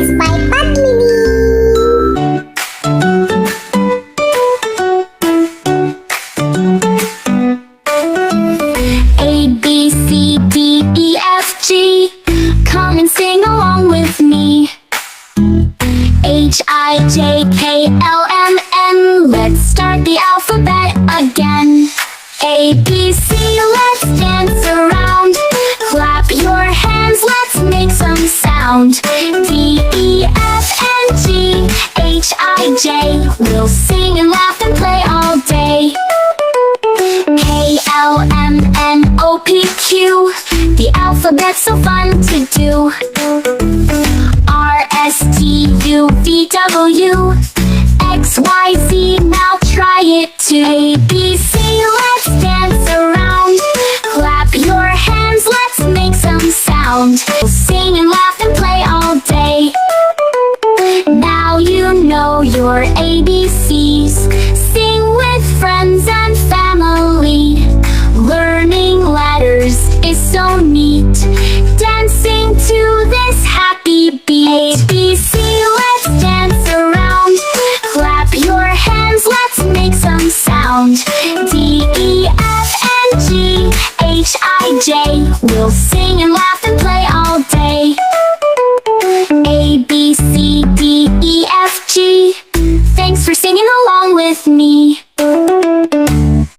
Stories by Padmini. A, B, C, D, E, F, G. Come and sing along with me. H, I, J, K, L, M, N. Let's start the alphabet again. A, B, C, let's dance around. Clap your hands, let's make some sound. D, E, F, and G, H, I, J. We'll sing and laugh and play all day. K, L, M, N, O, P, Q. The alphabet's so fun to do. R, S, T, U, V, W. X, Y, Z, now try it too. A, B, C.